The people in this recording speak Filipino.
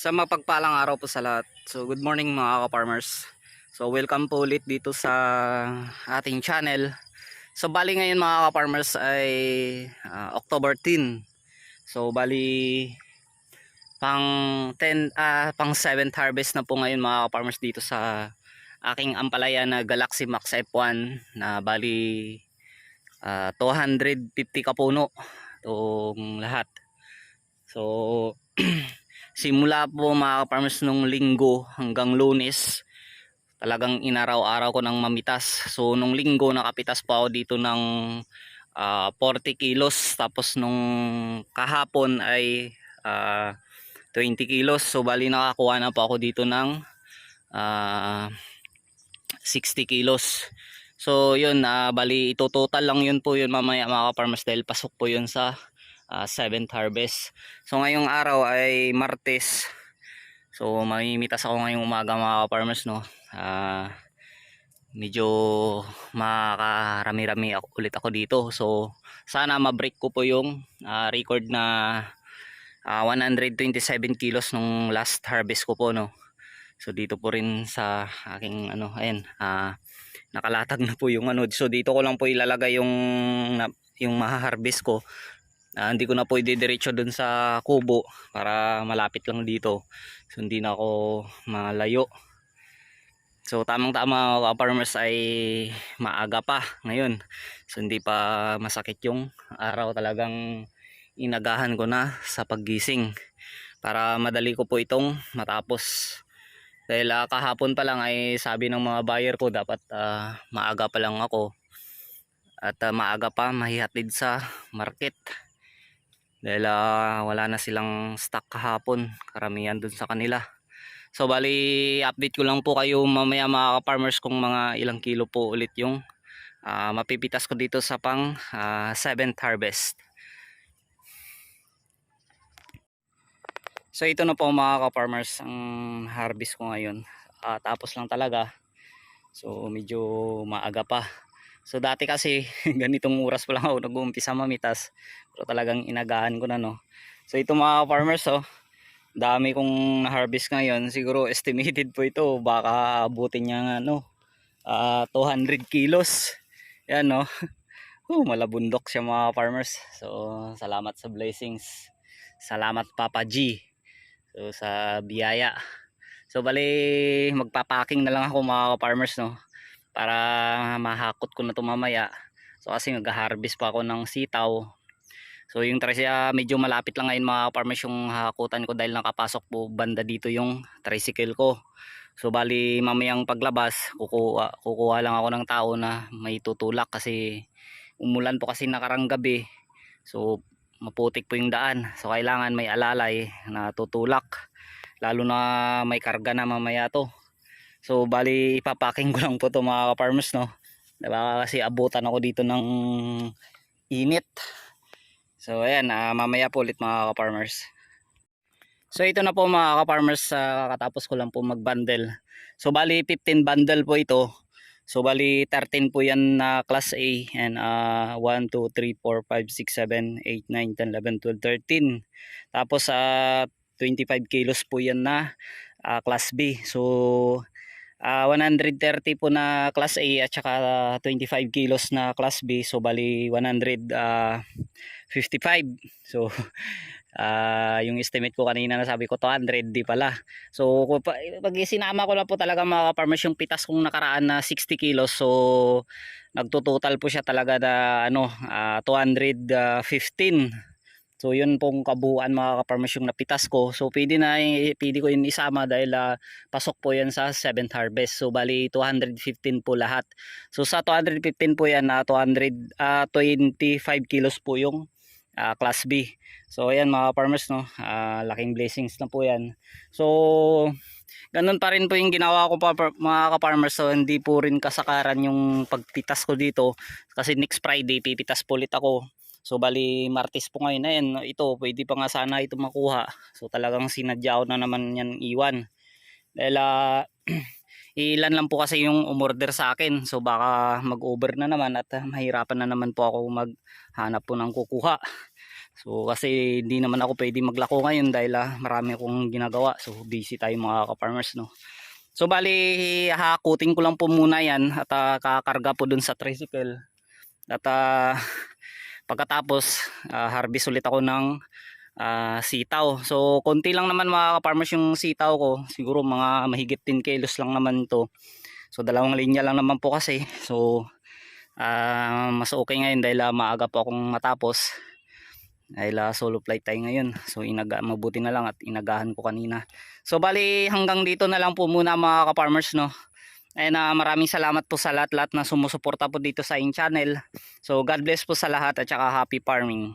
Sa mapagpalang araw po sa lahat. So good morning mga ka-farmers. So welcome po ulit dito sa ating channel. So bali ngayon mga ka-farmers ay October 10. So bali pang 7th harvest na po ngayon mga ka-farmers dito sa aking ampalaya na Galaxy Max F1 na bali 250 kapuno itong lahat. So simula po mga farmers nung linggo hanggang Lunes talagang inaraw-araw ko ng mamitas. So nung linggo nakapitas pa ako dito ng 40 kilos, tapos nung kahapon ay 20 kilos. So bali nakakuha na po ako dito ng 60 kilos. So yun, bali ito total lang yun po yun mamaya mga farmers dahil pasok po yun sa 7th harvest. So ngayong araw ay Martes. So mamimitas ako ngayong umaga mga farmers, no. Medyo makarami-rami ulit ako dito. So sana ma-break ko po yung record na 127 kilos nung last harvest ko po, no. So dito po rin sa aking ayan, nakalatag na po yung So dito ko lang po ilalagay yung maha-harvest ko. Hindi ko na po idediretso dun sa kubo para malapit lang dito. So hindi na ako malayo. So tamang tama mga farmers ay maaga pa ngayon. So hindi pa masakit yung araw, talagang inagahan ko na sa paggising para madali ko po itong matapos. Dahil kahapon pa lang ay sabi ng mga buyer ko dapat maaga pa lang ako at maaga pa mahihatid sa market. Dahil wala na silang stock kahapon, karamihan dun sa kanila. So bali update ko lang po kayo mamaya mga ka-farmers kung mga ilang kilo po ulit yung mapipitas ko dito sa pang 7th harvest. So ito na po mga ka-farmers ang harvest ko ngayon. Tapos lang talaga. So medyo maaga pa. So dati kasi ganitong oras pa lang ako nag-uumpisa mamitas. Pero talagang inagahan ko na, no. So ito mga farmers, dami kong na-harvest ngayon. Siguro estimated po ito. Baka abutin niya nga 200 kilos. Yan, no. Malabundok siya mga farmers. So salamat sa blessings. Salamat Papa G. So sa biyaya. So bali magpapaking na lang ako mga farmers, no, para mahakot ko na ito mamaya. So kasi mag-harvest pa ako ng sitaw. So yung medyo malapit lang ngayon mga farmers yung hakutan ko dahil nakapasok po banda dito yung tricycle ko. So bali mamayang paglabas kukuha lang ako ng tao na may tutulak kasi umulan po kasi nakarang gabi. So maputik po yung daan. So kailangan may alalay na tutulak. Lalo na may karga na mamaya to. So bali ipapaking ko lang po to mga farmers, no. Diba kasi abutan ako dito ng init. So ayan, mamaya po ulit mga farmers. So ito na po mga farmers, katapos ko lang po mag-bundle. So bali 15 bundle po ito. So bali 13 po yan na class A and 1, 2, 3, 4, 5, 6, 7, 8, 9, 10, 11, 12, 13. Tapos 25 kilos po yan na class B. So 130 po na class A at saka 25 kilos na class B. So bali 155. So yung estimate ko kanina na sabi ko 200, di pala. So pag sinama ko na po talaga mga farmers yung pitas kong nakaraan na 60 kilos, so nagtototal po siya talaga na 215. So yun pong kabuuan mga ka-farmers yung napitas ko. So pwede ko yun isama dahil pasok po yan sa 7th harvest. So bali 215 po lahat. So sa 215 po yan 25 kilos po yung class B. So ayan mga farmers, no, laking blessings na po yan. So ganun pa rin po yung ginawa ko pa mga ka-farmers. So hindi po rin kasakaran yung pagpitas ko dito kasi next Friday pipitas po ulit ako. So bali Martes po ngayon. Ayan, ito pwede pa nga sana ito makuha. So talagang sinadya ko na naman yan iwan. Dahil ilan lang po kasi yung umorder sa akin. So baka mag-over na naman at mahirapan na naman po ako maghanap po ng kukuha. So kasi hindi naman ako pwede maglako ngayon dahil marami akong ginagawa. So busy tayo mga ka-farmers, no. So bali hakutin ko lang po muna yan at kakarga po dun sa tricycle. At pagkatapos harvest ulit ako ng sitaw. So konti lang naman mga ka-farmers yung sitaw ko. Siguro mga mahigit 10 kilos lang naman to. So dalawang linya lang naman po kasi. So mas okay ngayon dahil maaga po akong matapos. Dahil solo flight tayo ngayon. So mabuti na lang at inagahan ko kanina. So bali hanggang dito na lang po muna mga ka-farmers, no. And maraming salamat po sa lahat-lahat na sumusuporta po dito sa aking channel. So God bless po sa lahat at saka happy farming.